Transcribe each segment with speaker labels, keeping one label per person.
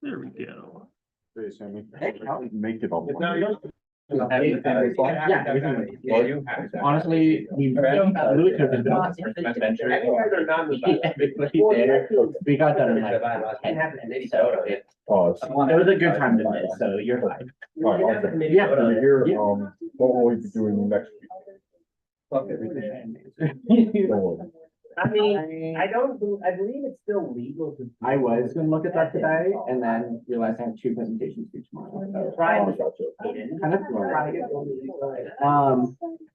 Speaker 1: There we go.
Speaker 2: Make it all.
Speaker 3: Yeah, everything. Honestly, we everybody there. We got done in like 10 minutes, so it was a good time to miss, so you're fine.
Speaker 2: All right, awesome. Yeah. Here, what will we be doing next week? Don't worry.
Speaker 4: I mean, I believe it's still legal to.
Speaker 3: I was gonna look at that today and then realized I have 2 presentations due tomorrow. So
Speaker 4: Friday.
Speaker 3: kind of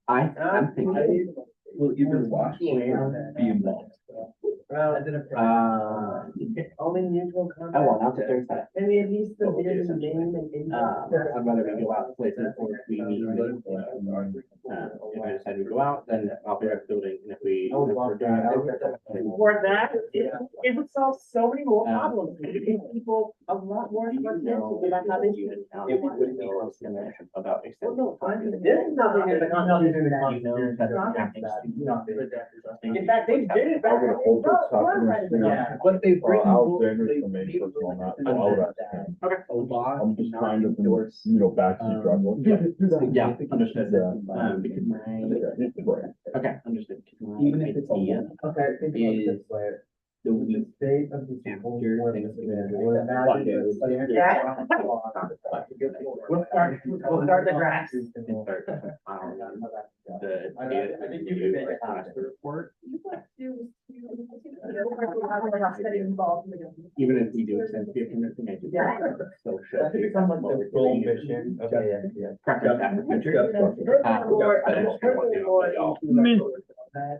Speaker 3: I'm thinking.
Speaker 5: Will either watch or be involved?
Speaker 4: Only mutual
Speaker 3: I won't, I'll
Speaker 4: contact.
Speaker 3: take Thursday.
Speaker 4: Maybe at least the beginning and name.
Speaker 3: I'd rather we go out places or if we meet. If I decide to go out, then I'll be at the building and if we.
Speaker 4: For that, it would solve so many more problems. It would give people a lot more information about how they should.
Speaker 3: About.
Speaker 4: Well, no, there's nothing in the In fact, they did it back.
Speaker 2: I'm gonna hold this stuff in this thing.
Speaker 4: Yeah.
Speaker 5: But they bring.
Speaker 2: Alexander's the main person on that. So I'll ask him. I'm just trying to, backseat driver.
Speaker 3: Yeah, understood.
Speaker 2: Yeah.
Speaker 3: Because my.
Speaker 2: Right.
Speaker 3: Okay, understood.
Speaker 5: Even if it's
Speaker 3: idea
Speaker 4: Okay.
Speaker 3: is the week
Speaker 4: State of the.
Speaker 3: after Thanksgiving.
Speaker 4: We'll start the grass.
Speaker 3: The
Speaker 5: I think you can make a faster report.
Speaker 3: even if we do extend the information, I do.
Speaker 4: Yeah.
Speaker 3: So should.
Speaker 5: Full mission. Okay, yeah.
Speaker 3: Preference after future.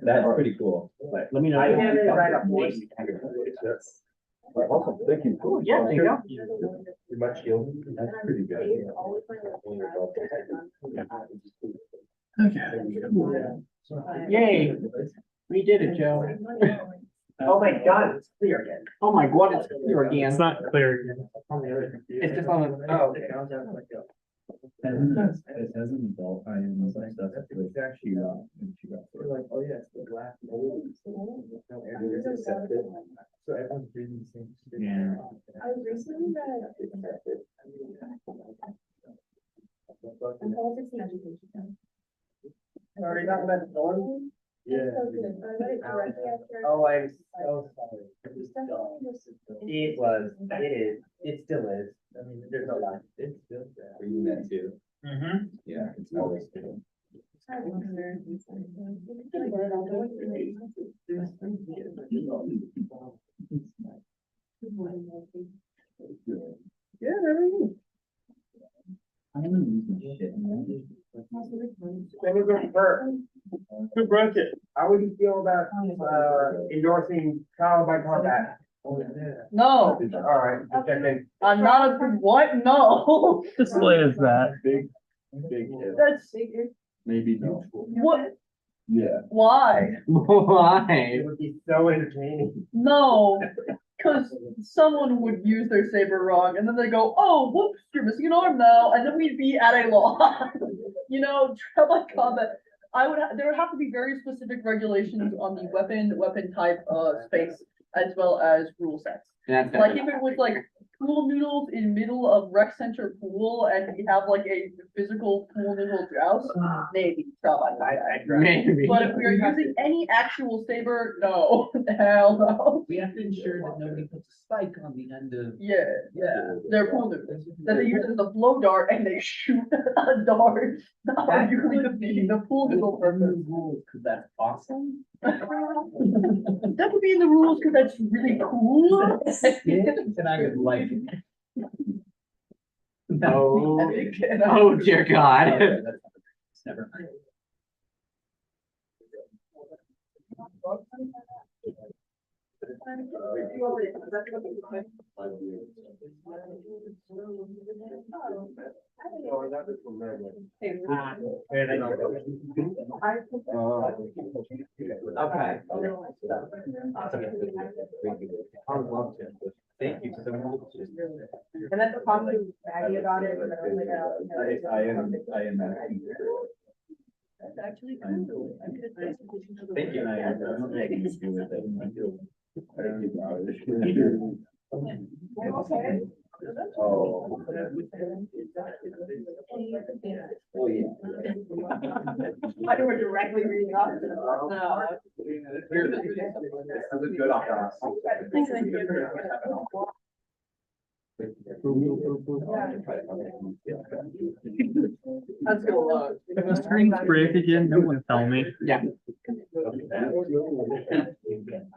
Speaker 5: That's pretty cool.
Speaker 3: But let me know.
Speaker 4: I have it right up.
Speaker 2: Right, awesome, thank you.
Speaker 3: Yeah, there you go.
Speaker 2: Pretty much healed. That's pretty good.
Speaker 3: Yay, we did it, Joe.
Speaker 4: Oh my God, it's clear again.
Speaker 3: Oh my God, it's clear again.
Speaker 1: It's not clear again.
Speaker 3: It's just on the,
Speaker 4: Oh, okay.
Speaker 5: As an adult, I am stuff with she got.
Speaker 4: Like, oh yeah, it's the black mold. Everyone's accepted. So everyone's breathing the same.
Speaker 3: Yeah.
Speaker 6: I recently read politics and education.
Speaker 4: Are you talking about the storm?
Speaker 6: Yeah. So good. I read it directly after.
Speaker 4: Oh, I'm so sorry.
Speaker 6: It's definitely just-
Speaker 4: It was, it is, it still is. I mean, there's no lie. It's still there.
Speaker 5: Reading that too.
Speaker 4: Mm-hmm.
Speaker 5: Yeah, it's always good.
Speaker 6: I wonder.
Speaker 4: Yeah, everything.
Speaker 5: I'm gonna lose my shit.
Speaker 4: That was a first.
Speaker 1: Who broke it?
Speaker 4: How would you feel about, endorsing trial by combat?
Speaker 7: No,
Speaker 4: All right, just checking.
Speaker 7: I'm not a, what? No.
Speaker 1: Display is that?
Speaker 2: Big hit.
Speaker 7: That's,
Speaker 2: Maybe no.
Speaker 7: what,
Speaker 2: Yeah.
Speaker 7: why?
Speaker 3: Why?
Speaker 4: It would be so entertaining.
Speaker 7: No, because someone would use their saber wrong and then they go, oh, whoops, you're missing an arm now. And then we'd be at a loss. You know, trial by combat. There would have to be very specific regulations on the weapon type, space, as well as rule sets.
Speaker 3: And that's
Speaker 7: Like if it was like pool noodles in middle of rec center pool and we have like a physical pool noodle joust, maybe try.
Speaker 3: maybe.
Speaker 7: But if we are using any actual saber, no, hell no.
Speaker 5: We have to ensure that nobody puts a spike on the end of.
Speaker 7: Yeah, they're pool noodles that they use as a blow dart and they shoot a dart. Arguably defeating the pool noodle purpose.
Speaker 5: Because that's awesome.
Speaker 7: That would be in the rules because that's really cool.
Speaker 5: And I would like it.
Speaker 3: Oh dear God.
Speaker 5: It's never.
Speaker 4: Okay.
Speaker 5: Thank you so much.
Speaker 4: And that's the problem, Maggie about it.
Speaker 5: I am.
Speaker 7: That's actually cool.
Speaker 5: Thank you.
Speaker 2: Oh. Oh, yeah.
Speaker 7: I were directly reading off.
Speaker 2: That's a good
Speaker 7: That's gonna load.
Speaker 1: If the screens break again, no one tell me.
Speaker 3: Yeah.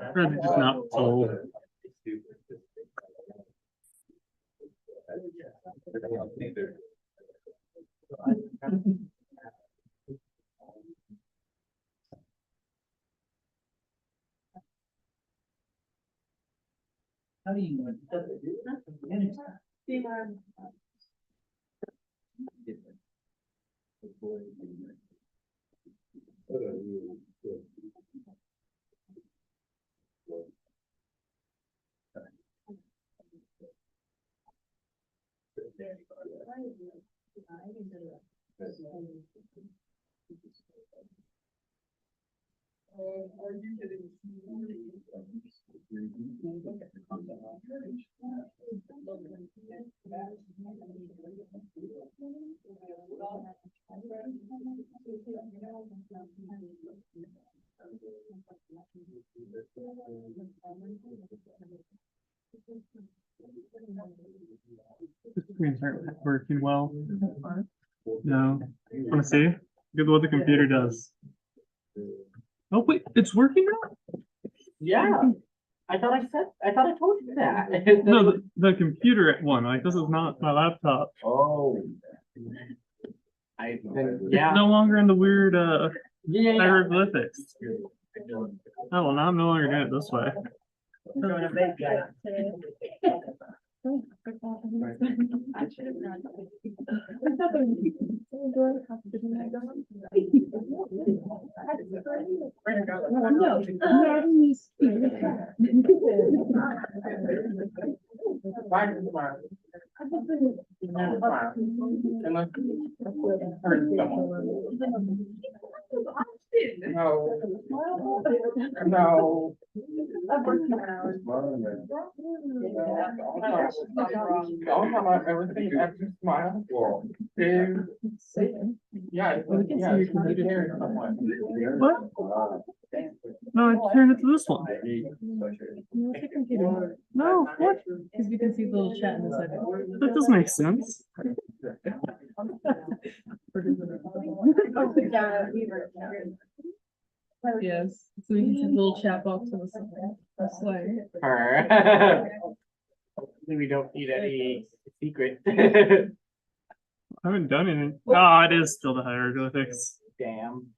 Speaker 1: I'd rather just not told.
Speaker 5: How do you?
Speaker 1: The screens aren't working well. No. Wanna see? Look at what the computer does. Oh wait, it's working now?
Speaker 3: Yeah. I thought I told you that.
Speaker 1: No, the computer at one, like this is not my laptop.
Speaker 2: Oh.
Speaker 3: Yeah.
Speaker 1: It's no longer in the weird
Speaker 3: Yeah.
Speaker 1: hieroglyphics. Oh well, now I'm no longer doing it this way.
Speaker 3: No. Don't come out everything after smile. Yeah.
Speaker 1: What? No, I turned it to this one. No, what?
Speaker 6: Because we can see the little chat in the side.
Speaker 1: That doesn't make sense.
Speaker 6: Yes, so we can see the little chat box on the side. That's like.
Speaker 3: We don't need any secret.
Speaker 1: I haven't done anything. Oh, it is still the hieroglyphics.
Speaker 3: Damn.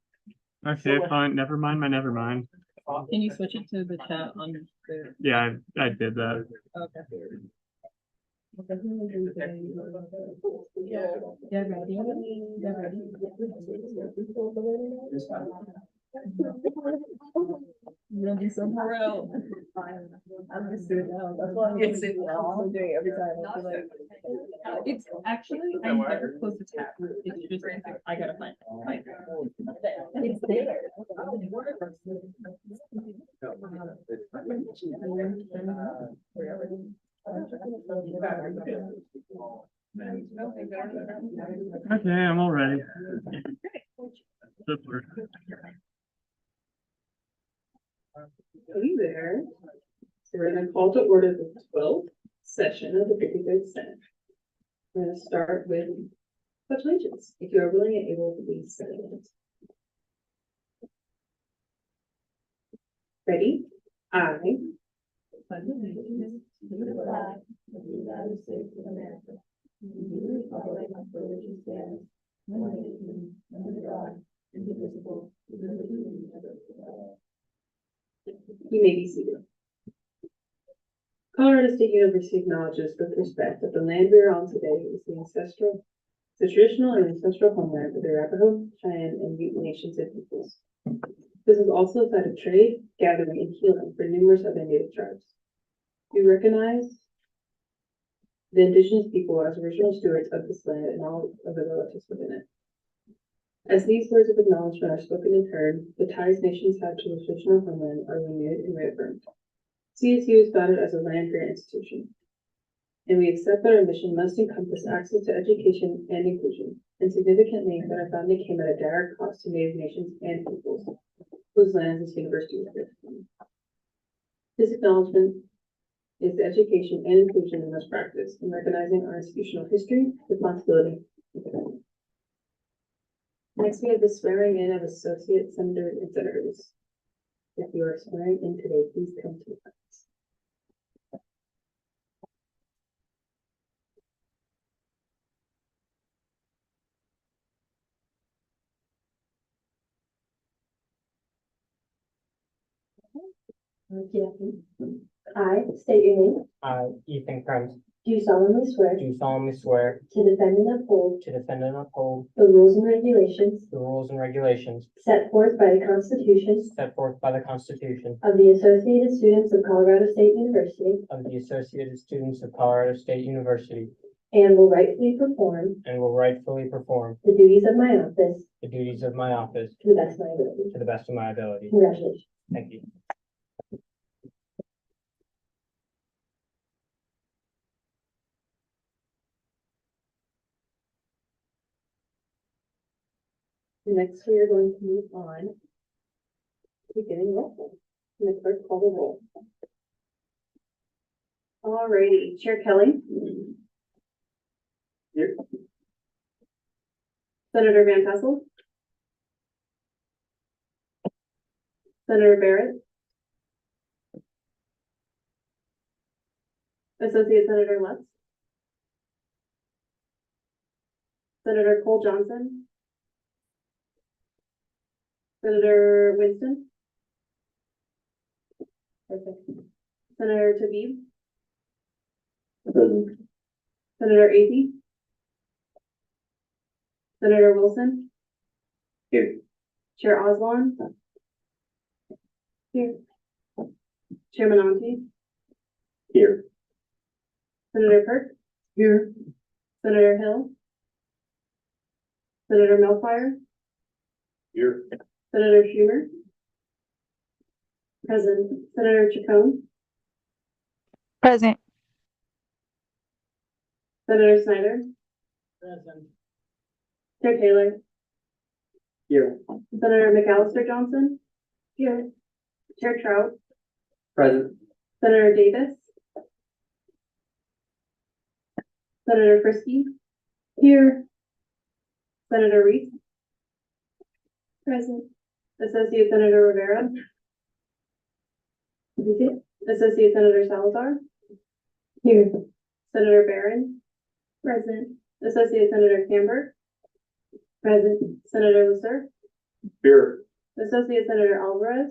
Speaker 1: Okay, fine. Never mind my never mind.
Speaker 6: Can you switch it to the chat on the?
Speaker 1: Yeah, I did that.
Speaker 6: Okay. Yeah, ready? Yeah, ready? We'll do somewhere else. I'm just doing it now. That's why I'm doing it every time. I feel like it's actually I'm never close to tap. It's just I gotta find it. It's there.
Speaker 1: Okay, I'm all ready. Super.
Speaker 4: Hey there. So we're gonna call to order the 12th session of the 53rd Senate. We're gonna start with pledge allegiance. If you are willing and able to please say it. Ready? I. Pledge allegiance to the flag of the United States of America, and to the republic for which it stands, one nation, under God, indivisible, with liberty and justice for all. You may be seated. Colorado State University acknowledges with respect that the land we are on today is the traditional and ancestral homeland of the Arapaho, Cheyenne, and Ute nations and peoples. This is also a site of trade, gathering, and healing for numerous other native tribes. We recognize the indigenous people as original stewards of this land and all of the relatives within it. As these words of acknowledgement are spoken and heard, the ties nations have to the traditional homeland are renewed and reaffirmed. CSU is founded as a land grant institution. and we accept that our mission must encompass access to education and inclusion, and significantly that our founding came at a direct cost to Native nations and peoples whose lands this university was built on. This acknowledgement is the education and inclusion we must practice in recognizing our institutional history, responsibility, and commitment. Next, we have the swearing in of associate senators and senators. If you are swearing in today, please come to the front. Repeat after me. I state your name.
Speaker 8: I, Ethan Krebs,
Speaker 4: Do solemnly swear
Speaker 8: do solemnly swear
Speaker 4: to defend and uphold
Speaker 8: to defend and uphold
Speaker 4: the rules and regulations
Speaker 8: the rules and regulations
Speaker 4: set forth by the Constitution
Speaker 8: set forth by the Constitution
Speaker 4: of the Associated Students of Colorado State University,
Speaker 8: of the Associated Students of Colorado State University,
Speaker 4: and will rightfully perform
Speaker 8: and will rightfully perform
Speaker 4: the duties of my office
Speaker 8: the duties of my office
Speaker 4: to the best of my ability.
Speaker 8: to the best of my ability.
Speaker 4: Congratulations.
Speaker 8: Thank you.
Speaker 4: Next, we are going to move on to beginning roll call. And the clerk call the roll. Alrighty, Chair Kelly.
Speaker 1: Here.
Speaker 4: Senator Van Tassel. Senator Barrett. Associate Senator Lutz. Senator Cole Johnson. Senator Winston. Perfect. Senator Tabib. Senator Amy. Senator Wilson.
Speaker 1: Here.
Speaker 4: Chair Osborne. Here. Chairman Auntie.
Speaker 1: Here.
Speaker 4: Senator Perk. Here. Senator Hill. Senator Melfire.
Speaker 1: Here.
Speaker 4: Senator Schumer. Present. Senator Chacon.
Speaker 6: Present.
Speaker 4: Senator Snyder.
Speaker 8: Present.
Speaker 4: Chair Taylor.
Speaker 1: Here.
Speaker 4: Senator McAllister Johnson. Here. Chair Trout.
Speaker 1: Present.
Speaker 4: Senator Davis. Senator Frisky. Here. Senator Reese. Present. Associate Senator Rivera. Associate Senator Salazar. Here. Senator Barron. Present. Associate Senator Camber. Present. Senator Lusser.
Speaker 1: Here.
Speaker 4: Associate Senator Alvarez.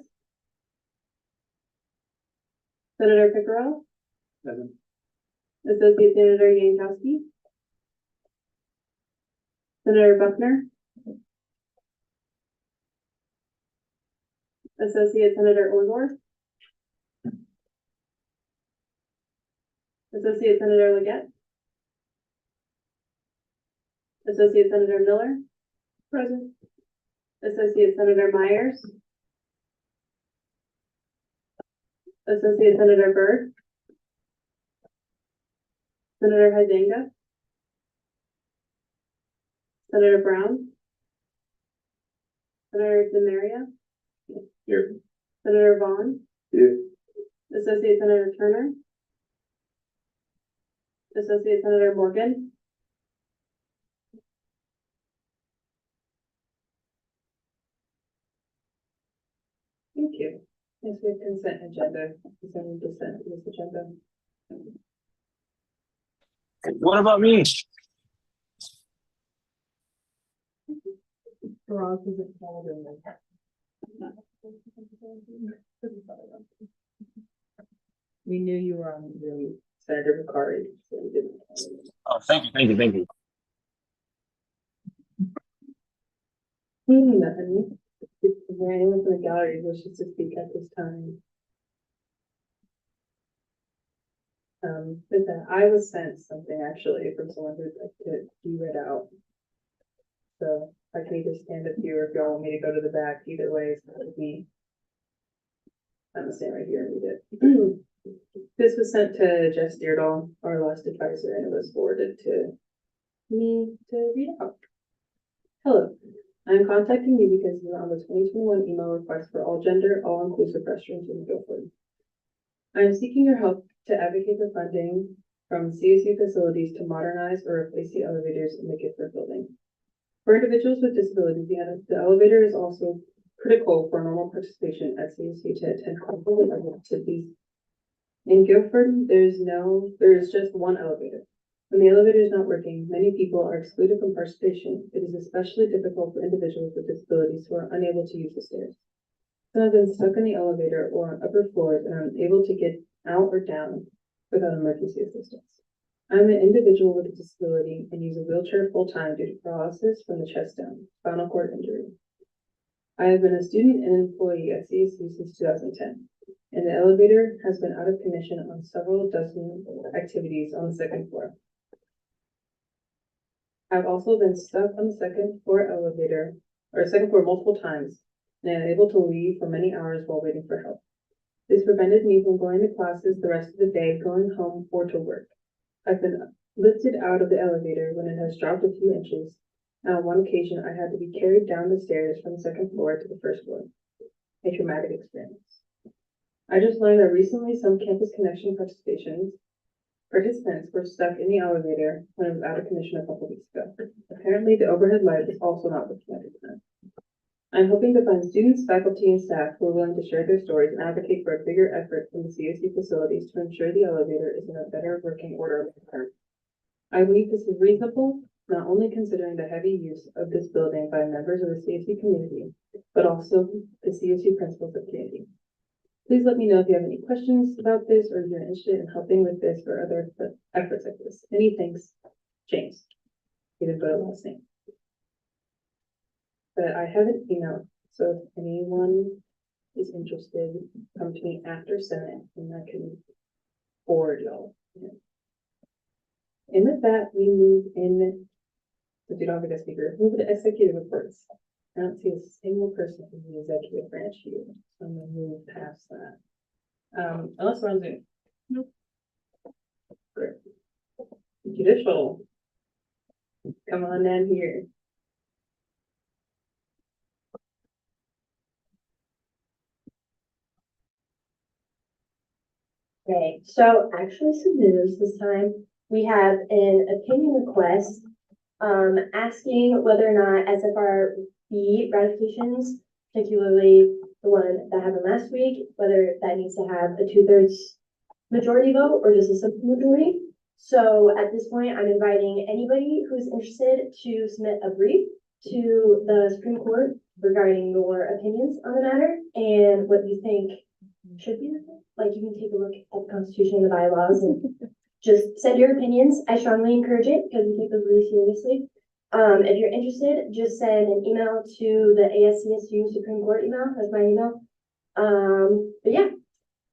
Speaker 4: Senator Pickerel.
Speaker 1: Present.
Speaker 4: Associate Senator Yankowski. Senator Buckner. Associate Senator Orgor. Associate Senator Leggett. Associate Senator Miller. Present. Associate Senator Myers. Associate Senator Byrd. Senator Huizenga. Senator Brown. Senator Demaria.
Speaker 1: Here.
Speaker 4: Senator Vaughn.
Speaker 1: Here.
Speaker 4: Associate Senator Turner. Associate Senator Morgan. Thank you. Yes, we have consent agenda. Is there any dissent to this agenda?
Speaker 2: What about me?
Speaker 4: Ross isn't called in. We knew you were on the Senator McCarty, so we didn't.
Speaker 2: Oh, thank you, thank you, thank you.
Speaker 4: Nothing. Is there anyone from the gallery who wishes to speak at this time? With that, I was sent something actually from someone who'd like to be read out. So I can either stand up here if y'all want me to go to the back, either way, it's not with me. I'm gonna stand right here and read it. This This was sent to Jess Deardahl, our last advisor, and it was forwarded to me to read out. Hello, I'm contacting you because you're on the 2021 email request for all gender, all-inclusive restrooms in Guilford. I am seeking your help to advocate for funding from CSU facilities to modernize or replace the elevators in the Guilford building. For individuals with disabilities, the elevator is also critical for normal participation at CSU to attend clinical activities. In Guilford, there is just one elevator. When the elevator is not working, many people are excluded from participation. It is especially difficult for individuals with disabilities who are unable to use the stairs. Some have been stuck in the elevator or on upper floors and are unable to get out or down without emergency assistance. I'm an individual with a disability and use a wheelchair full-time due to paralysis from the chest down, spinal cord injury. I have been a student and employee at CSU since 2010, and the elevator has been out of commission on several dozen activities on the second floor. I've also been stuck on the second floor multiple times and unable to leave for many hours while waiting for help. This prevented me from going to classes the rest of the day, going home, or to work. I've been lifted out of the elevator when it has dropped a few inches, and on one occasion I had to be carried down the stairs from the second floor to the first floor. A traumatic experience. I just learned that recently some Campus Connection participants were stuck in the elevator when it was out of commission a couple weeks ago. Apparently the overhead light is also not working at the time. I'm hoping to find students, faculty, and staff who are willing to share their stories and advocate for a bigger effort from the CSU facilities to ensure the elevator is in a better working order long term. I believe this is reasonable, not only considering the heavy use of this building by members of the CSU community, but also the CSU principals of the community. Please let me know if you have any questions about this or if you're interested in helping with this or other efforts like this. Many thanks, James. He didn't put a last name. But I have an email, so if anyone is interested, come to me after Senate and I can forward y'all. And with that, we move in, since we don't have a guest speaker, move to executive reports. I don't see a single person from the executive branch here, so I'm gonna move past that. Unless we're on Zoom. Nope. Great. Judicial. Come on down here.
Speaker 9: Okay, so actually some news this time. We have an opinion request asking whether or not SFRB ratifications, particularly the one that happened last week, whether that needs to have a 2/3 majority vote or just a simple majority. So at this point, I'm inviting anybody who's interested to submit a brief to the Supreme Court regarding your opinions on the matter and what you think should be the thing. Like, you can take a look at the Constitution and the bylaws and just send your opinions. I strongly encourage it because we take those really seriously. If you're interested, just send an email to the ASCSU Supreme Court email. That's my email. But yeah.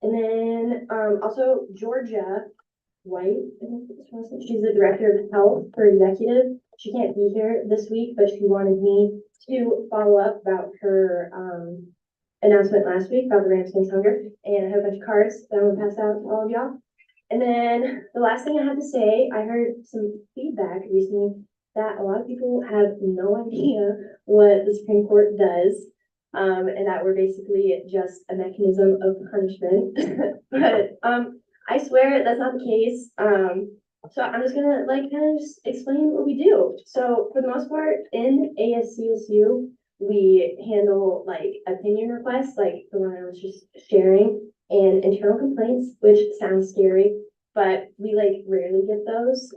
Speaker 9: And then also Georgia White, I think that's what she's the director of health for executive. She can't be here this week, but she wanted me to follow up about her announcement last week about the Rams Against Hunger, and I have a bunch of cards that I'm gonna pass out to all of y'all. And then the last thing I have to say, I heard some feedback recently that a lot of people have no idea what the Supreme Court does, and that we're basically just a mechanism of punishment. But I swear that's not the case. So I'm just gonna kind of just explain what we do. So for the most part in ASCSU, we handle opinion requests, like the one I was just sharing, and internal complaints, which sounds scary, but we rarely get those.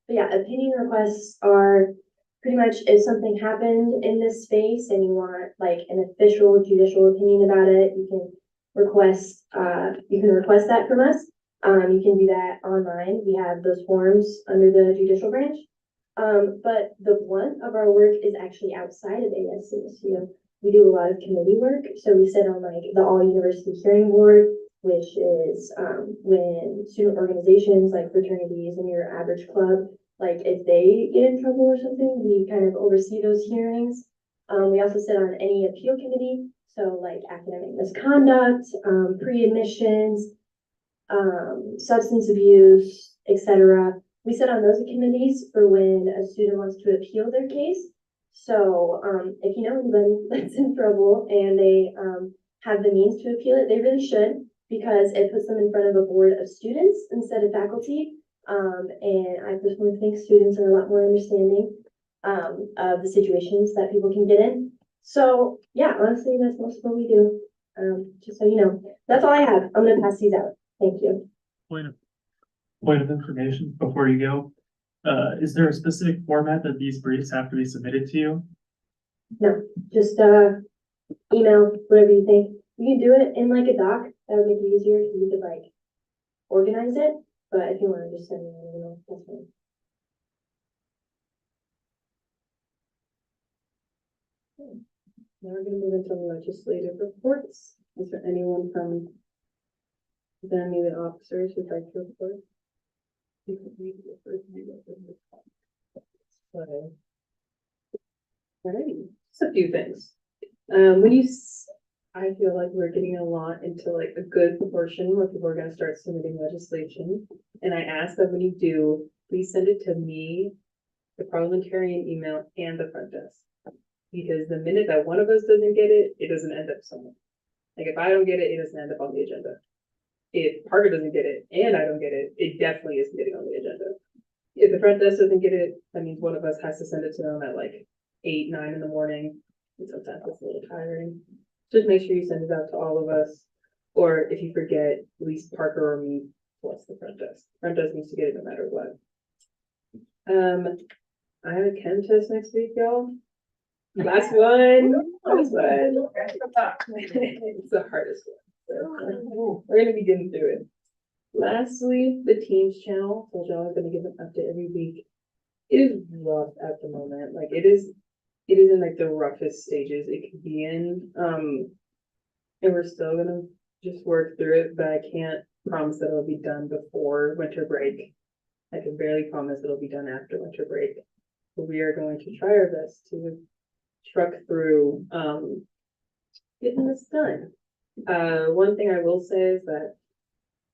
Speaker 9: But yeah, opinion requests are pretty much if something happened in this space and you want an official judicial opinion about it, you can request that from us. You can do that online. We have those forms under the judicial branch. But the brunt of our work is actually outside of ASCSU. We do a lot of committee work. So we sit on the All University Hearing Board, which is when student organizations like fraternities and your average club, if they get in trouble or something, we kind of oversee those hearings. We also sit on any appeal committee. So academic misconduct, pre-admissions, substance abuse, etc. We sit on those committees for when a student wants to appeal their case. So, if you know anybody that's in trouble and they, have the means to appeal it, they really should, because it puts them in front of a board of students instead of faculty. And I personally think students are a lot more understanding, of the situations that people can get in. So, yeah, honestly, that's most of what we do. Just so you know, that's all I have. I'm gonna pass these out. Thank you.
Speaker 1: Point of information before you go. Is there a specific format that these briefs have to be submitted to you?
Speaker 9: No, just, email, whatever you think. You can do it in like a doc. That would make it easier because you could like organize it. But if you want to just send me an email, that's fine.
Speaker 4: Now we're gonna move into legislative reports. Is there anyone from any of the officers who'd like to report? You can read the first view of the report. Alrighty, just a few things. I feel like we're getting a lot into like a good proportion where people are gonna start submitting legislation. And I ask that when you do, please send it to me, the parliamentarian email, and the front desk. Because the minute that one of us doesn't get it, it doesn't end up somewhere. Like if I don't get it, it doesn't end up on the agenda. If Parker doesn't get it and I don't get it, it definitely isn't getting on the agenda. If the front desk doesn't get it, that means one of us has to send it to them at like 8, 9 in the morning. And sometimes it's a little tiring. Just make sure you send it out to all of us. Or if you forget, at least Parker or me plus the front desk. Front desk needs to get it no matter what. I have a chem test next week, y'all. Last one. It's the hardest one. So we're gonna be getting through it. Lastly, the Teams channel. Told y'all I was gonna give an update every week. It is rough at the moment. Like it is in like the roughest stages it could be in. And we're still gonna just work through it, but I can't promise that it'll be done before winter break. I can barely promise it'll be done after winter break. But we are going to try our best to truck through getting this done. One thing I will say is that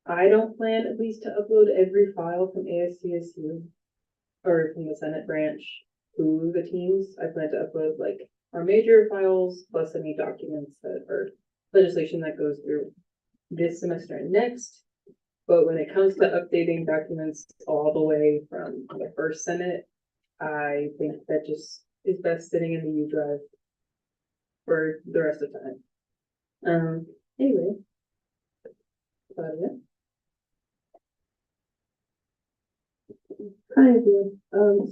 Speaker 4: I don't plan at least to upload every file from ASCSU or from the Senate branch to the Teams. I plan to upload like our major files plus any documents that are legislation that goes through this semester and next. But when it comes to updating documents all the way from the first Senate, I think that just is best sitting in the U drive for the rest of the time. Anyway, that's about it. Hi everyone.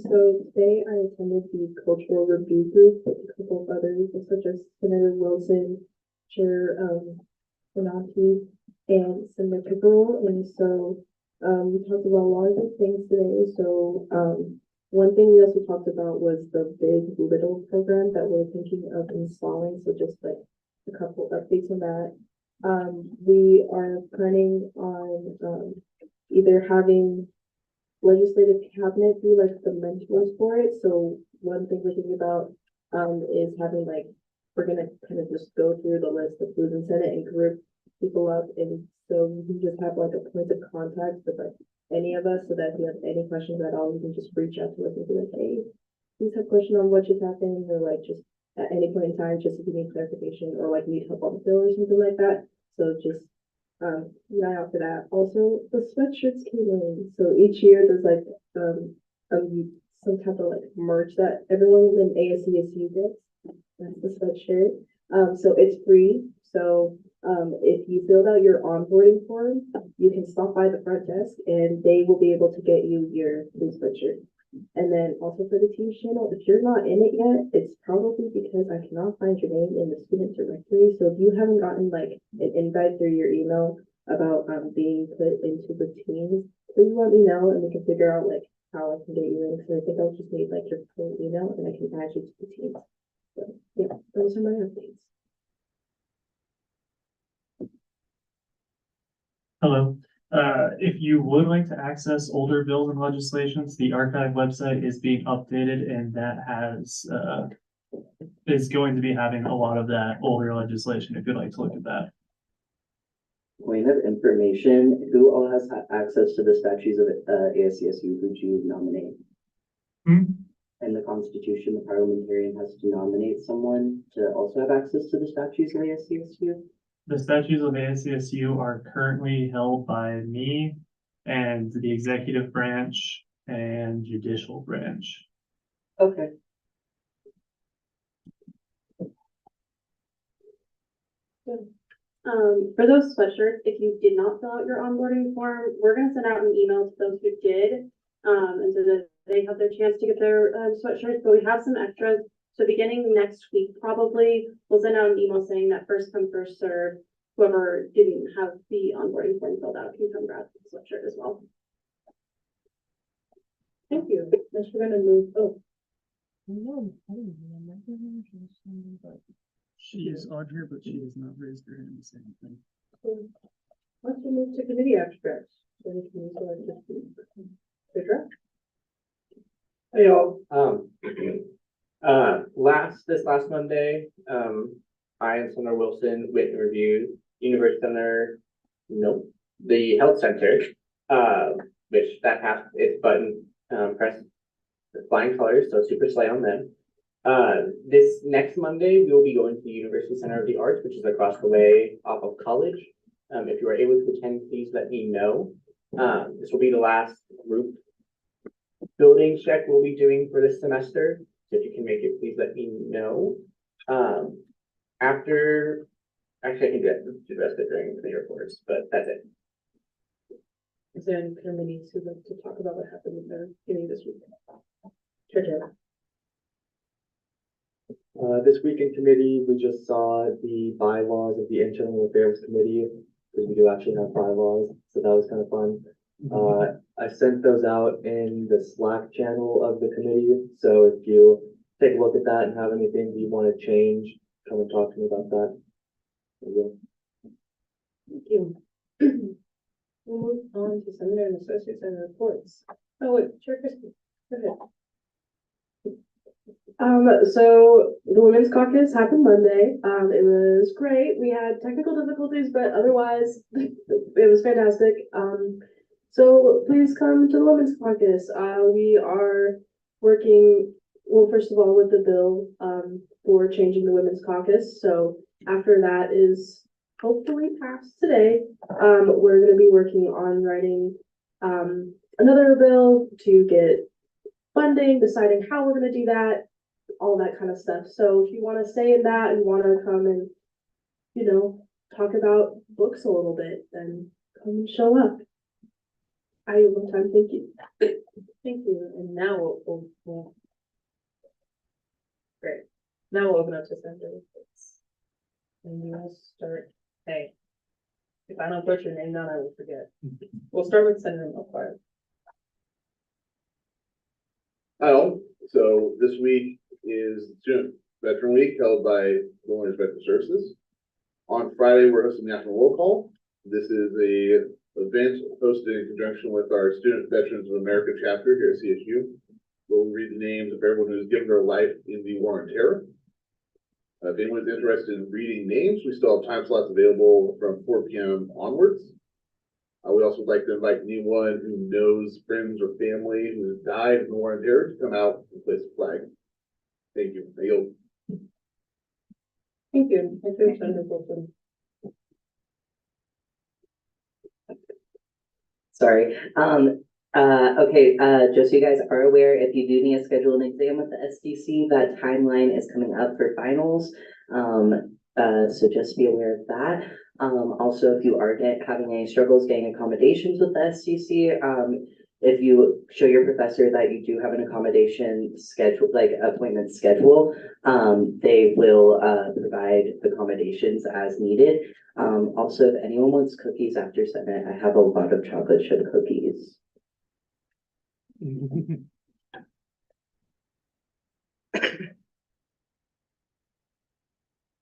Speaker 4: So today I attended the cultural review group with a couple of others, such as Senator Wilson, Chair Bonatti, and Senator Pickerel. And so we talked about a lot of good things today. So one thing we also talked about was the Big Little program that we're thinking of installing. So just like a couple updates on that. We are planning on either having legislative cabinet be like the mentors for it. So one thing we're thinking about is having like, we're gonna kind of just go through the list of who's in Senate and group people up, and so you can just have like a point of contact with like any of us, so that if you have any questions at all, you can just reach out to us and be like, hey, please have a question on what just happened, or like just at any point in time, just if you need clarification or like need help on the bill or something like that. So just yeah, after that. Also, the sweatshirts came in. So each year there's like some type of like merch that everyone in ASCSU gets. That's the sweatshirt. So it's free. So if you filled out your onboarding form, you can stop by the front desk and they will be able to get you your free sweatshirt. And then also for the Teams channel, if you're not in it yet, it's probably because I cannot find your name in the student directory. So if you haven't gotten like an invite through your email about being put into the Teams, please let me know and we can figure out like how I can get you in. So I think I'll just need like your full email and I can add you to the Teams. So yeah, those are my updates.
Speaker 1: Hello. If you would like to access older bills and legislations, the archive website is being updated and that is going to be having a lot of that older legislation if you'd like to look at that.
Speaker 3: point of information, who all has access to the statutes of ASCSU? Would you nominate?
Speaker 1: Hmm?
Speaker 3: In the Constitution, the parliamentarian has to nominate someone to also have access to the statutes of ASCSU.
Speaker 1: The statutes of ASCSU are currently held by me and the executive branch and judicial branch.
Speaker 3: Okay.
Speaker 4: For those sweatshirts, if you did not fill out your onboarding form, we're gonna send out an email to those who did. And so that they have their chance to get their sweatshirts, but we have some extras. So beginning next week, probably, we'll send out an email saying that first come, first serve. Whoever didn't have the onboarding form filled out can come grab the sweatshirt as well. Thank you. Next, we're gonna move,
Speaker 1: She is on here, but she has not raised her hand to say anything.
Speaker 4: let's move to committee abstracts. So we can go into Pedro?
Speaker 3: Hey all, this last Monday, I and Senator Wilson went and reviewed University Center, the health center, which that has its button, press the flying colors, so super slay on them. This next Monday, we will be going to the University Center of the Arts, which is across the way off of College. If you are able to attend, please let me know. This will be the last group building check we'll be doing for this semester. So if you can make it, please let me know. Actually, I can do the rest of it during the reports, but that's it.
Speaker 4: Is there any committees who'd like to talk about what happened with their meeting this week? Treasurer.
Speaker 2: This week in committee, we just saw the bylaws of the Internal Affairs Committee, because we do actually have bylaws, so that was kind of fun. I sent those out in the Slack channel of the committee, so if you take a look at that and have anything you want to change, come and talk to me about that.
Speaker 4: Thank you. We'll move on to Senator and Associate Senator reports. Oh, wait, Chair Christie, go ahead. So the Women's Caucus happened Monday. It was great. We had technical difficulties, but otherwise it was fantastic. So please come to the Women's Caucus. We are working, well, first of all, with the bill, for changing the Women's Caucus. So after that is hopefully passed today, we're gonna be working on writing, another bill to get funding, deciding how we're gonna do that, all that kind of stuff. So if you want to stay in that and want to come and, talk about books a little bit, then come and show up. I have one time. Thank you. Thank you. And now we'll great. Now we'll open up to Senator reports. And we will start. Hey, if I don't put your name down, I will forget. We'll start with Senator Milford.
Speaker 10: Oh, so this week is June Veteran Week held by Williams Veteran Services. On Friday, we're hosting National Roll Call. This is a event hosted in conjunction with our Student Veterans of America chapter here at CSU. We'll read the names of everyone who's given their life in the War on Terror. If anyone's interested in reading names, we still have time slots available from 4 p.m. onwards. I would also like to invite anyone who knows friends or family who has died in the War on Terror to come out and place a flag. Thank you. I yield.
Speaker 4: Thank you. I think Senator Wilson.
Speaker 3: Sorry. Okay, just so you guys are aware, if you do need to schedule an exam with the SDC, that timeline is coming up for finals. So just be aware of that. Also, if you are having any struggles getting accommodations with the SDC, if you show your professor that you do have an accommodation schedule, like appointment schedule, they will provide accommodations as needed. Also, if anyone wants cookies after Senate, I have a lot of chocolate chip cookies.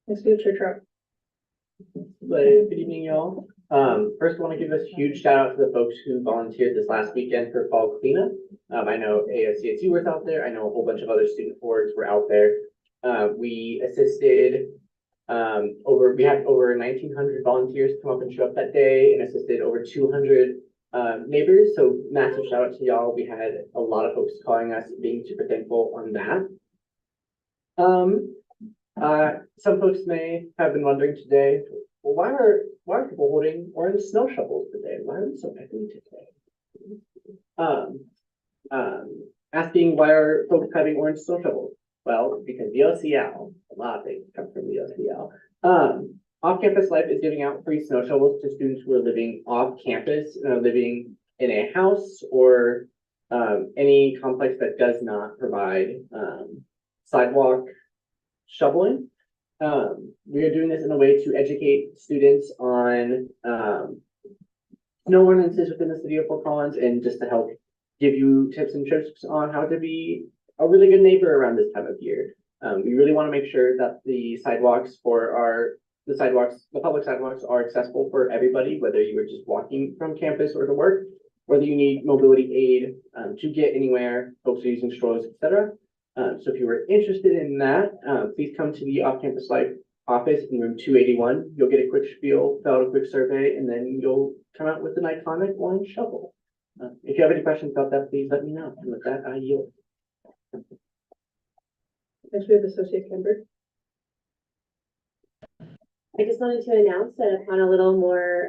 Speaker 4: Let's do a church route.
Speaker 3: Good evening, y'all. First, I want to give a huge shout out to the folks who volunteered this last weekend for fall cleanup. I know ASCSU was out there. I know a whole bunch of other student boards were out there. We assisted
Speaker 11: We had over 1,900 volunteers come up and show up that day and assisted over 200 neighbors. So massive shout out to y'all. We had a lot of folks calling us, being super thankful on that. Some folks may have been wondering today, well, why are people holding orange snow shovels today? Why are we so happy today? Asking why are folks having orange snow shovels? Well, because the OCL, a lot of things come from the OCL. Off-campus life is giving out free snow shovels to students who are living off campus, living in a house or any complex that does not provide sidewalk shoveling. We are doing this in a way to educate students on snow ordinances within the city of Fort Collins and just to help give you tips and tricks on how to be a really good neighbor around this time of year. We really want to make sure that the public sidewalks are accessible for everybody, whether you are just walking from campus or to work, whether you need mobility aid to get anywhere, folks are using strollers, etc. So if you were interested in that, please come to the off-campus life office in room 281. You'll get a quick spiel, fill out a quick survey, and then you'll come out with an iconic orange shovel. If you have any questions about that, please let me know. And with that, I yield.
Speaker 4: Next, we have Associate Kemper.
Speaker 9: I just wanted to announce that upon a little more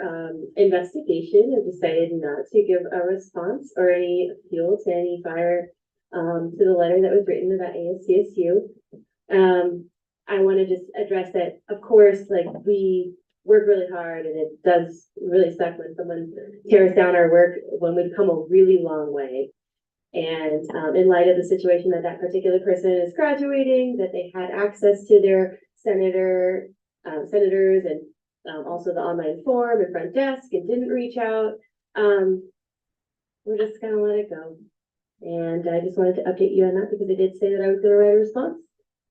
Speaker 9: investigation, I've decided not to give a response or any appeal to any fire to the letter that was written about ASCSU. I want to just address that, of course, like we work really hard and it does really suck when someone tears down our work when we've come a really long way. And in light of the situation that that particular person is graduating, that they had access to their senators and also the online form and front desk and didn't reach out, we're just gonna let it go. And I just wanted to update you on that because I did say that I was gonna write a response.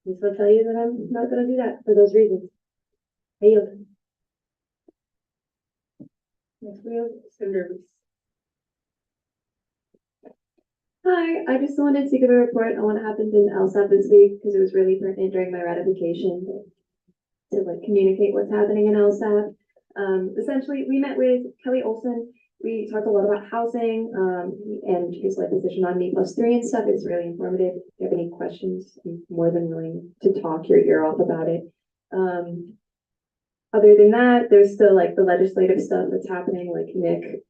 Speaker 9: I just want to tell you that I'm not gonna do that for those reasons. I yield.
Speaker 4: Next, we have Senator Reese.
Speaker 9: Hi, I just wanted to give a report on what happened in LSAP this week because it was really pertinent during my ratification to like communicate what's happening in LSAP. Essentially, we met with Kelly Olson. We talked a lot about housing and his like position on Me+3 and stuff. It's really informative. If you have any questions, I'm more than willing to talk your ear off about it. Other than that, there's still like the legislative stuff that's happening, like Nick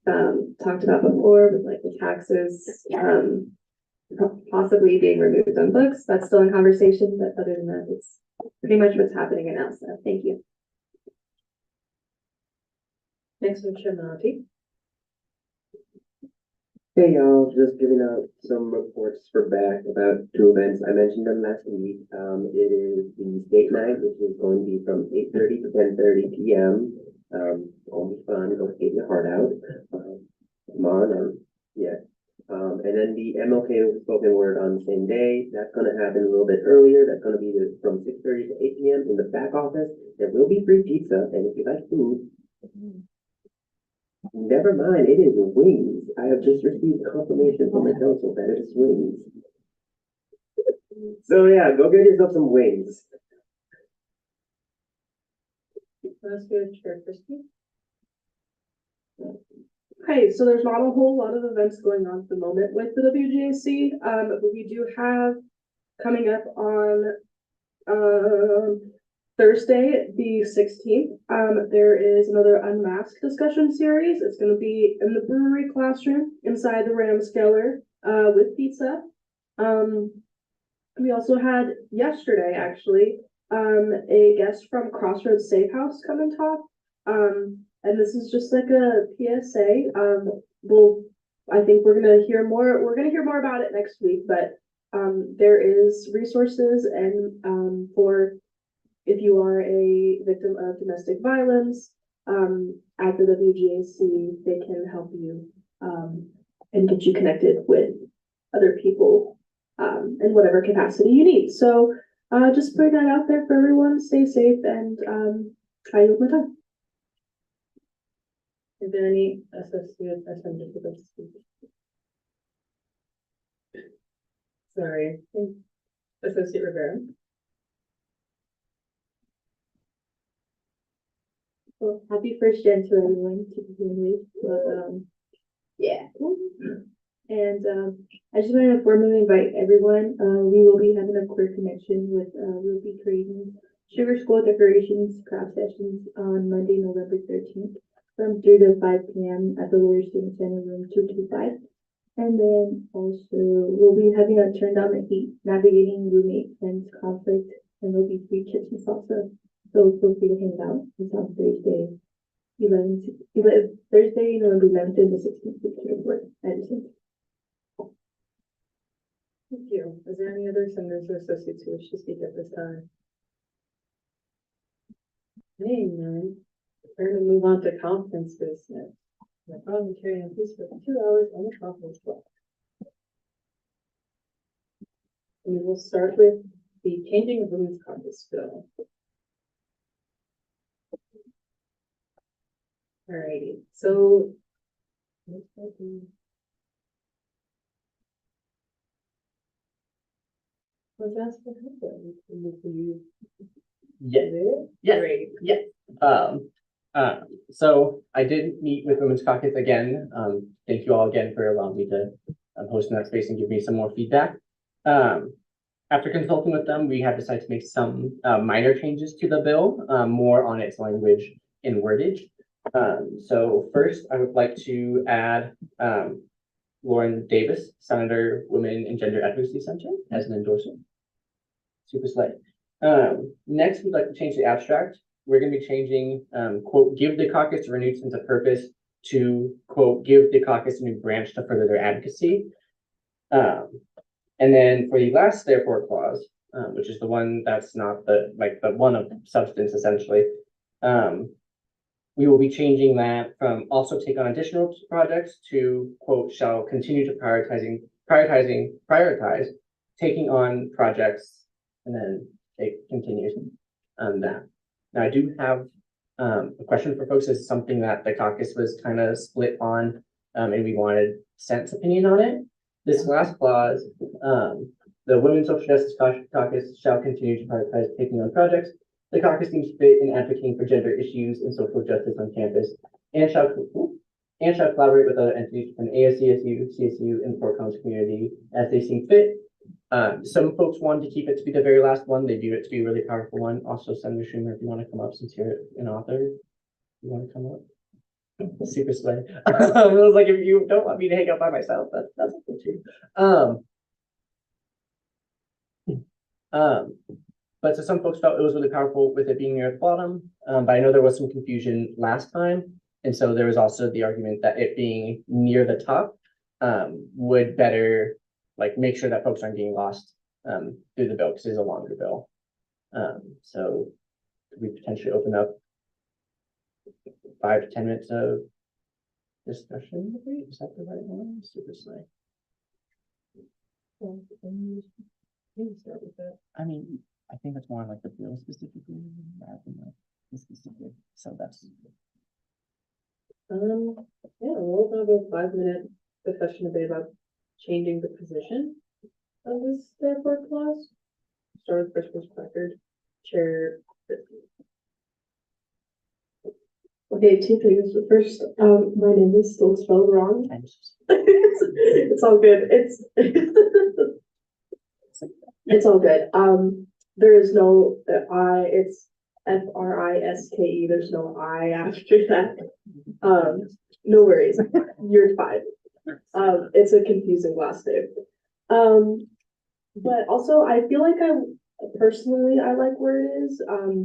Speaker 9: talked about before, with like the taxes possibly being removed on books. That's still in conversation, but other than that, it's pretty much what's happening in ELSA. Thank you.
Speaker 4: Next, we have Shamati.
Speaker 12: Hey y'all, just giving out some reports for back about two events. I mentioned them last week. It is the state night, which is going to be from 8:30 to 10:30 p.m. It'll be fun. Go get your heart out. Come on, and then the MLK spoken word on the same day. That's going to happen a little bit earlier. That's going to be from 6:30 to 8 p.m. in the back office. There will be free pizza, and if you like food, never mind, it is wings. I have just received confirmation from my council that it is wings. So yeah, go get yourself some wings.
Speaker 4: Let's go to Chair Christie.
Speaker 7: Okay, so there's not a whole lot of events going on at the moment with the WGAC, but we do have coming up on Thursday, the 16th, there is another unmasked discussion series. It's going to be in the brewery classroom inside the Ramskeller with pizza. We also had yesterday, actually, a guest from Crossroads Safe House come and talk. And this is just like a PSA. I think we're going to hear more. We're going to hear more about it next week, but there is resources and for if you are a victim of domestic violence, at the WGAC, they can help you and get you connected with other people in whatever capacity you need. So just put that out there for everyone. Stay safe and try with my time.
Speaker 4: Is there any associate attendant with us? Sorry, Associate Rivera.
Speaker 9: Well, happy first gen to everyone to begin with, but, yeah. And, I just want to formally invite everyone, we will be having a queer connection with, we'll be creating sugar school decorations, craft sessions on Monday, November 13th from 3 to 5 p.m. at the Lower Student Center, room 225. And then also we'll be having a turn down the heat, navigating roommate friends conflict, and there'll be free chips and salsa. So feel free to hang out. It's on Thursday, 11 Thursday, November 11th and the 16th.
Speaker 4: Thank you. Is there any other senators or associates who wish to speak at this time? Seeing none, we're gonna move on to conference business. My parliamentarian piece for 2 hours on the conference block. We will start with the changing of women's caucus bill. Alrighty, so. Was asked for help.
Speaker 11: Yeah. Yes.
Speaker 4: Great.
Speaker 11: Yeah. So I did meet with Women's Caucus again. Thank you all again for allowing me to host in that space and give me some more feedback. After consulting with them, we have decided to make some minor changes to the bill, more on its language and wordage. So first, I would like to add Lauren Davis, Senator, Women and Gender Advocacy Center, as an endorsement. Super slay. Next, we'd like to change the abstract. We're going to be changing, quote, give the caucus a renewed sense of purpose to, quote, give the caucus a new branch to further their advocacy. And then for the last therefore clause, which is the one that's not the one of substance essentially, we will be changing that from also take on additional projects to, quote, shall continue to prioritize taking on projects, and then it continues on that. Now I do have a question for folks. Is something that the caucus was kind of split on, and we wanted Sent's opinion on it. This last clause, the Women's Social Justice Caucus shall continue to prioritize taking on projects. The caucus seems fit in advocating for gender issues and social justice on campus, and shall collaborate with other entities from ASCSU, CSU, and the Fort Collins community as they seem fit. Some folks wanted to keep it to be the very last one. They view it to be a really powerful one. Also, Senator Schumer, if you want to come up since you're an author, you want to come up? Super slay. I was like, if you don't want me to hang out by myself, that's okay too. But so some folks felt it was really powerful with it being near the bottom. But I know there was some confusion last time. And so there was also the argument that it being near the top would better make sure that folks aren't getting lost through the bill because it's a longer bill. So could we potentially open up 5 to 10 minutes of discussion? Is that the right one? Super slay. I mean, I think it's more like the bill specifically rather than the specific. So that's
Speaker 4: Yeah, we'll have a 5-minute discussion debate about changing the position of this therefore clause. Start with first person record, Chair.
Speaker 13: Okay, 2 things. First, my name is still spelled wrong. It's all good. It's all good. There is no I. It's Friske. There's no I after that. No worries. You're fine. It's a confusing last name. But also I feel like personally I like where it is,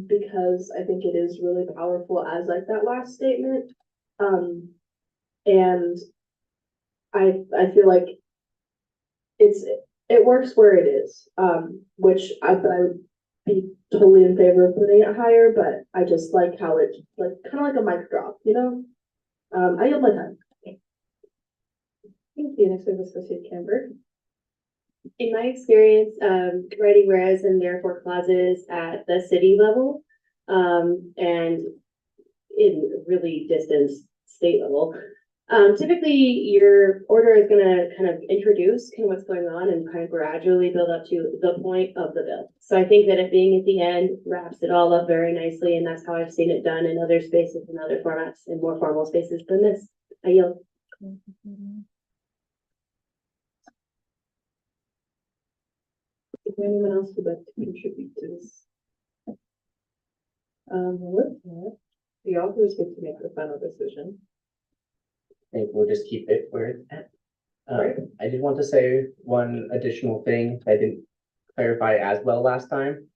Speaker 13: because I think it is really powerful as that last statement. And I feel like it works where it is, which I would be totally in favor of putting it higher, but I just like how it kind of like a mic drop, you know? I yield my time.
Speaker 4: Thank you. Next we have Associate Camber.
Speaker 9: In my experience, writing whereas and therefore clauses at the city level, and in really distant state level, Typically, your order is gonna kind of introduce kind of what's going on and kind of gradually build up to the point of the bill. So I think that it being at the end wraps it all up very nicely, and that's how I've seen it done in other spaces and other formats in more formal spaces than this. I yield.
Speaker 4: If anyone else would like to contribute to this? With that, the authors get to make the final decision.
Speaker 11: I think we'll just keep it where it's at. I did want to say one additional thing I didn't clarify as well last time.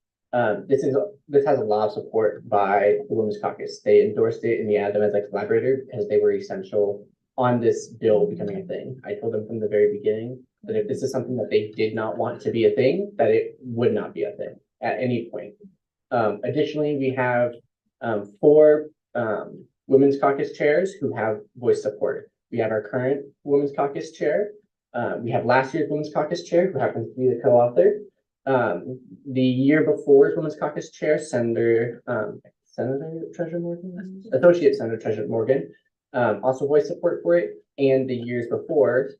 Speaker 11: This has a lot of support by the Women's Caucus. They endorsed it and we added them as a collaborator because they were essential on this bill becoming a thing. I told them from the very beginning that if this is something that they did not want to be a thing, that it would not be a thing at any point. Additionally, we have 4 Women's Caucus chairs who have voice support. We have our current Women's Caucus chair. We have last year's Women's Caucus chair, who happens to be the co-author. The year before's Women's Caucus chair, Senator Treasurer Morgan, Associate Senator Treasurer Morgan, also voiced support for it. And the years before,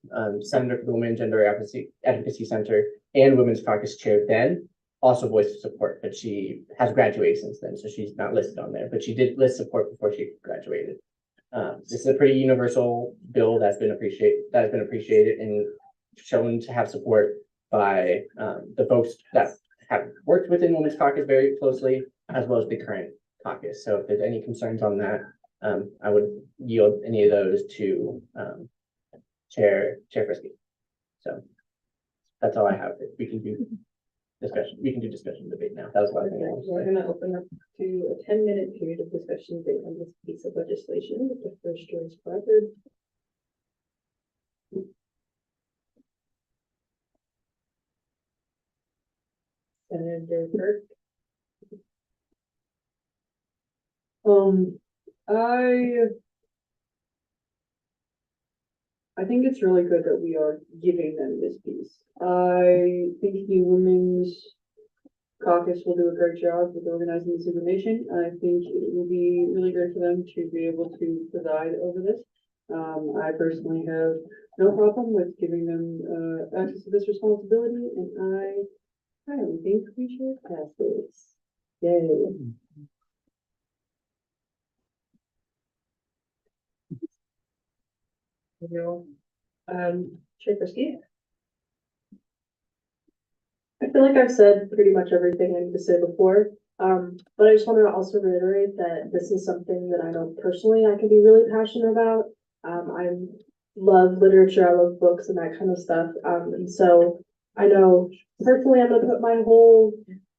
Speaker 11: Senator for the Women and Gender Advocacy Center and Women's Caucus chair then also voiced support, but she has graduated since then, so she's not listed on there, but she did list support before she graduated. This is a pretty universal bill that's been appreciated and shown to have support by the folks that have worked within Women's Caucus very closely, as well as the current caucus. So if there's any concerns on that, I would yield any of those to Chair Frisky. So that's all I have. We can do discussion. We can do discussion debate now. That was what I think.
Speaker 4: We're gonna open up to a 10-minute period of discussion debate on this piece of legislation with the first choice record. Senator Burke. I think it's really good that we are giving them this piece. I think the Women's Caucus will do a great job with organizing this information. I think it will be really great for them to be able to preside over this. I personally have no problem with giving them access to this responsibility, and I don't think we should pass this. Yay. Chair Frisky? I feel like I've said pretty much everything I need to say before, but I just want to also reiterate that this is something that I know personally I can be really passionate about. I love literature, I love books and that kind of stuff, and so I know personally I'm going to put my whole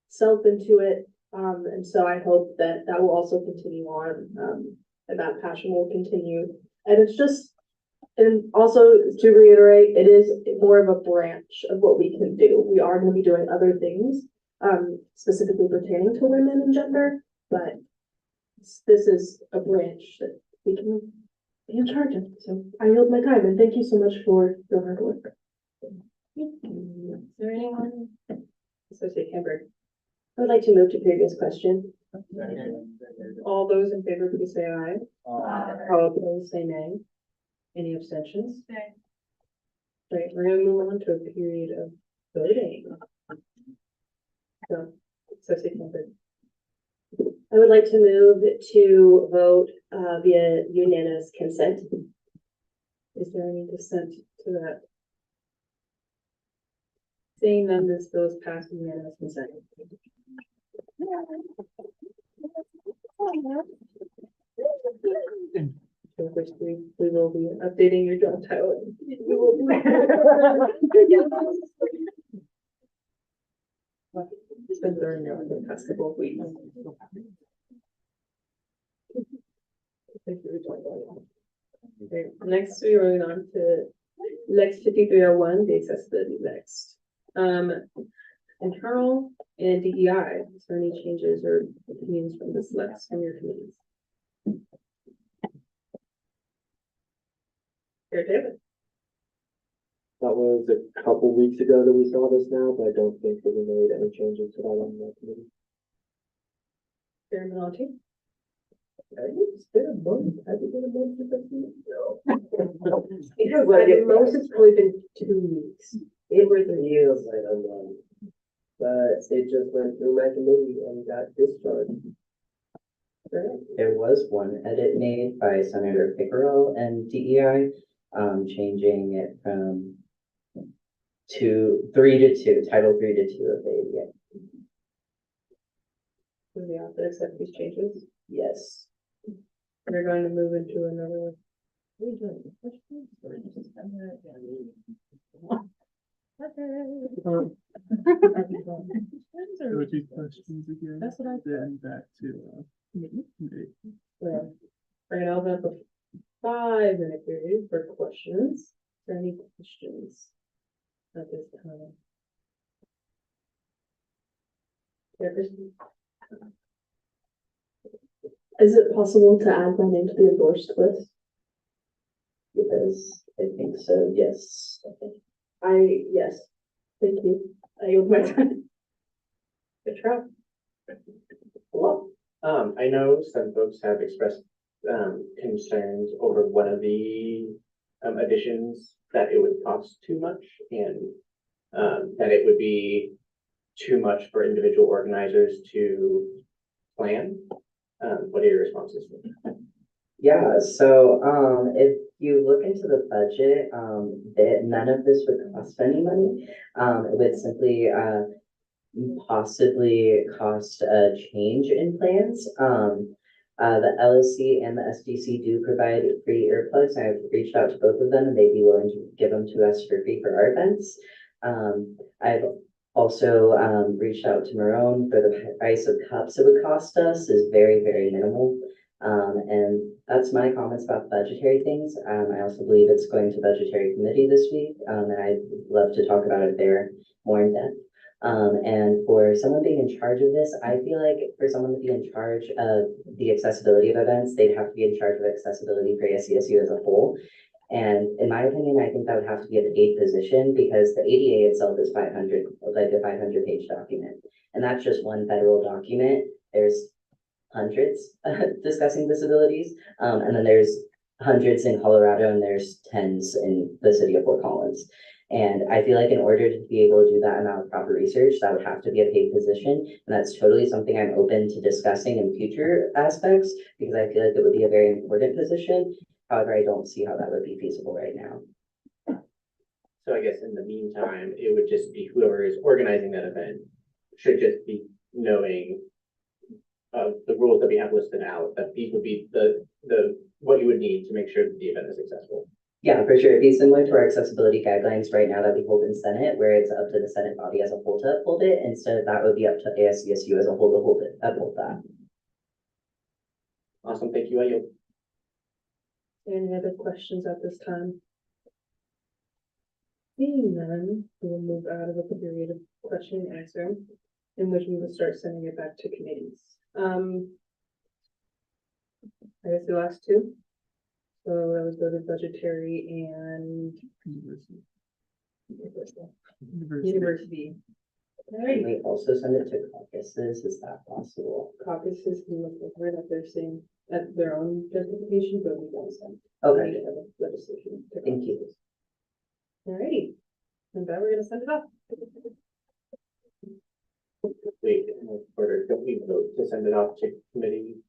Speaker 4: self into it, and so I hope that that will also continue on, and that passion will continue. And it's just, and also to reiterate, it is more of a branch of what we can do. We are going to be doing other things, specifically pertaining to women and gender, but this is a branch that we can be in charge of. So I yield my time and thank you so much for your hard work. Is there anyone? Associate Camberg.
Speaker 9: I would like to move to previous question.
Speaker 4: All those in favor, please say aye. All opposed, say nay. Any abstentions? Right, we're gonna move on to a period of voting. So, Associate Camberg.
Speaker 9: I would like to move to vote via unanimous consent.
Speaker 4: Is there any dissent to that? Seeing none, this bill is passed with unanimous consent. So first we will be updating your job title. We will be- It's been very long the past couple of weeks. Thank you for joining. Okay, next we are moving on to Lex 5301, the accessibility next. Internal and DEI, is there any changes or opinions from this Lex from your committees? Chair David.
Speaker 2: That was a couple weeks ago that we saw this now, but I don't think that we made any changes to that on the committee.
Speaker 4: Chair Minotti.
Speaker 12: It's been a month. Has it been a month since I've seen it? No.
Speaker 9: Because
Speaker 12: Well,
Speaker 9: at
Speaker 12: yeah,
Speaker 9: the most, it's probably been 2 weeks.
Speaker 12: It feels like a month. But it just went through my committee and got discharged.
Speaker 3: There was one edit made by Senator Pickerel and DEI, changing it from 3 to 2, Title 3 to 2 of the ADA.
Speaker 4: Do we have to accept these changes?
Speaker 3: Yes.
Speaker 4: We're going to move into another.
Speaker 1: So would you questions again?
Speaker 4: That's what I
Speaker 1: Then back to, committee.
Speaker 4: We're gonna open up a 5-minute period for questions. Is there any questions at this time? Jefferson?
Speaker 13: Is it possible to add my name to the endorsed list?
Speaker 3: Yes, I think so, yes.
Speaker 13: Yes, thank you. I yield my time.
Speaker 11: Good try. Well, I know some folks have expressed, concerns over one of the, additions, that it would cost too much and, that it would be too much for individual organizers to plan. What are your responses?
Speaker 3: Yeah, so if you look into the budget, that none of this would cost any money. It would simply possibly cost a change in plans. The LSC and the SDC do provide free earplugs. I've reached out to both of them and they'd be willing to give them to us for free for our events. I've also reached out to Marone for the price of cups it would cost us is very, very minimal. And that's my comments about budgetary things. I also believe it's going to budgetary committee this week, and I'd love to talk about it there more in depth. And for someone being in charge of this, I feel like for someone to be in charge of the accessibility of events, they'd have to be in charge of accessibility for ASCSU as a whole. And in my opinion, I think that would have to be a paid position because the ADA itself is 500, like a 500-page document. And that's just one federal document. There's hundreds discussing disabilities. And then there's hundreds in Colorado and there's tens in the city of Fort Collins. And I feel like in order to be able to do that amount of proper research, that would have to be a paid position. And that's totally something I'm open to discussing in future aspects because I feel like it would be a very important position. However, I don't see how that would be feasible right now.
Speaker 11: So I guess in the meantime, it would just be whoever is organizing that event should just be knowing the rules that we have listed out, that these would be the what you would need to make sure that the event is successful.
Speaker 3: Yeah, for sure. It'd be similar to our accessibility guidelines right now that we hold in Senate, where it's up to the Senate body as a whole to uphold it. Instead, that would be up to ASCSU as a whole to uphold that.
Speaker 11: Awesome, thank you, I yield.
Speaker 4: Any other questions at this time? Seeing none, we will move out of a period of question and answer in which we will start sending it back to committees. I guess the last two. So that was go to budgetary and university.
Speaker 3: Can we also send it to caucuses? Is that possible?
Speaker 4: Caucuses can look over it if they're saying at their own justification, but we don't send.
Speaker 3: Okay.
Speaker 4: We need to have a legislation. to
Speaker 3: Thank you.
Speaker 4: caucuses. Alrighty, and then we're gonna send it off.
Speaker 11: Wait, in order, don't we vote to send it off to committee?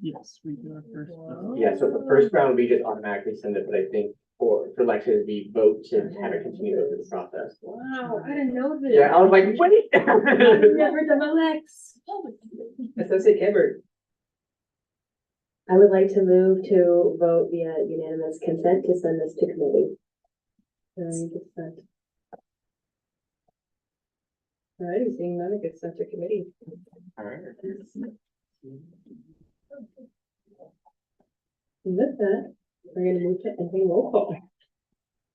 Speaker 1: Yes, we do our first. round.
Speaker 11: Yeah, so the first round, we just automatically send it, but I think for Lexus, we vote to have it continue through the process.
Speaker 4: Wow, I didn't know this.
Speaker 11: Yeah, I was like, wait.
Speaker 4: I've never done a Lex.
Speaker 11: Associate Camber.
Speaker 9: I would like to move to vote via unanimous consent to send this to committee.
Speaker 4: Alright, seeing none, it gets sent to committee.
Speaker 11: Alright.
Speaker 4: And with that, we're gonna move to ending roll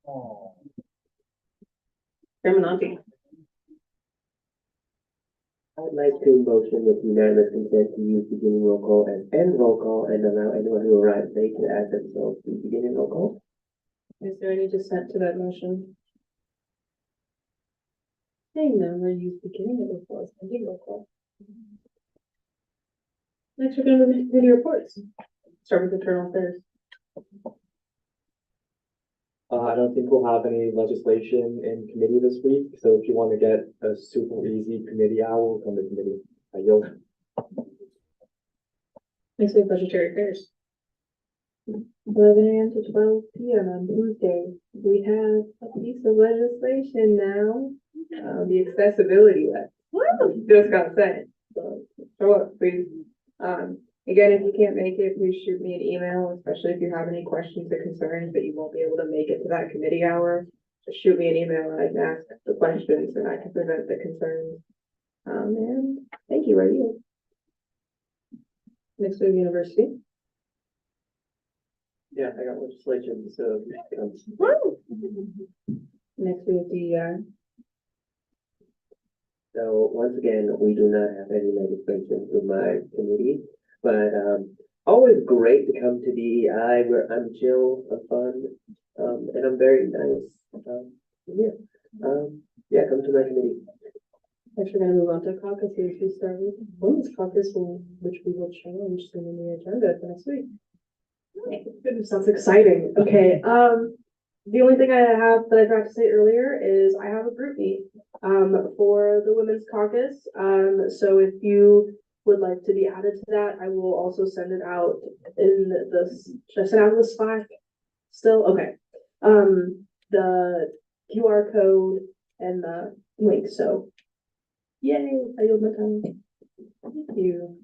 Speaker 4: call. Chairman Auntie.
Speaker 12: I would like to motion with unanimous consent to use beginning roll call as end roll call and allow anyone who arrives late to add themselves to beginning roll call.
Speaker 4: Is there any dissent to that motion? Seeing none, we'll use beginning roll call as ending roll call. Next, we're gonna move into committee reports. Start with internal affairs.
Speaker 2: I don't think we'll have any legislation in committee this week, so if you want to get a super easy committee hour, come to committee. I yield.
Speaker 4: Next, we have budgetary affairs. 11 a.m. to 12 p.m. on Tuesday. We have a piece of legislation now, the accessibility list. Just got sent, so show up, please. Again, if you can't make it, please shoot me an email, especially if you have any questions or concerns that you won't be able to make it to that committee hour. Just shoot me an email and I can ask the questions and I can present the concerns. And thank you, right here. Next, we have university.
Speaker 11: Yeah, I got legislation, so.
Speaker 4: Next, we have DEI.
Speaker 12: So once again, we do not have any legislation to my committee, but always great to come to DEI where I'm chill, I'm fun, and I'm very nice. Yeah, come to my committee.
Speaker 4: Next, we're gonna move on to caucuses. We start with women's caucus, which we will change soon in the agenda for next week. Goodness, sounds exciting. Okay, the only thing I have that I forgot to say earlier is I have a group meet for the women's caucus. So if you would like to be added to that, I will also send it out in this, should I send out the Slack still? Okay. The QR code and the link, so yay, I yield my time. Thank you.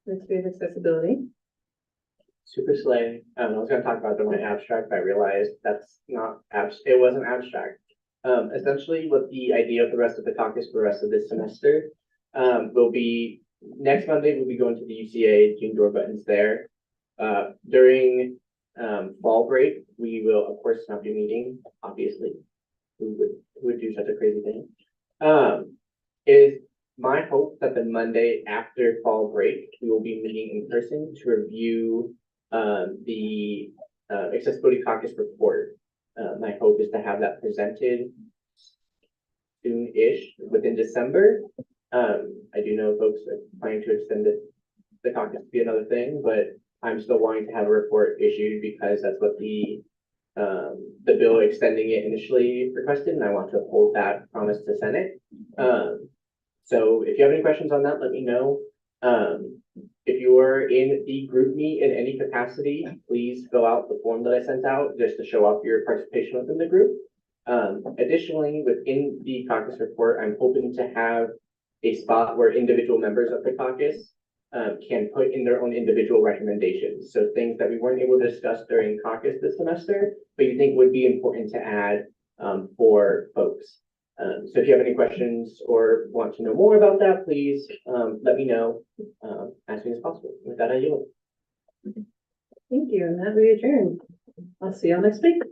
Speaker 4: Next, we have accessibility.
Speaker 11: Super slay. I was gonna talk about the my abstract, but I realized that's not it wasn't abstract. Essentially what the idea of the rest of the caucus for the rest of this semester, will be next Monday, we'll be going to the UCA, doing door buttons there. During, fall break, we will of course not be meeting, obviously. Who would do such a crazy thing? It is my hope that the Monday after fall break, we will be meeting in person to review the accessibility caucus report. My hope is to have that presented soon-ish within December. I do know folks are planning to extend the caucus to be another thing, but I'm still wanting to have a report issued because that's what the bill extending it initially requested, and I want to uphold that promise to Senate. So if you have any questions on that, let me know. If you are in the group meet in any capacity, please fill out the form that I sent out just to show off your participation within the group. Additionally, within the caucus report, I'm hoping to have a spot where individual members of the caucus can put in their own individual recommendations. So things that we weren't able to discuss during caucus this semester, but you think would be important to add for folks. So if you have any questions or want to know more about that, please let me know as soon as possible. With that, I yield.
Speaker 4: Thank you, and that we adjourn. I'll see y'all next week.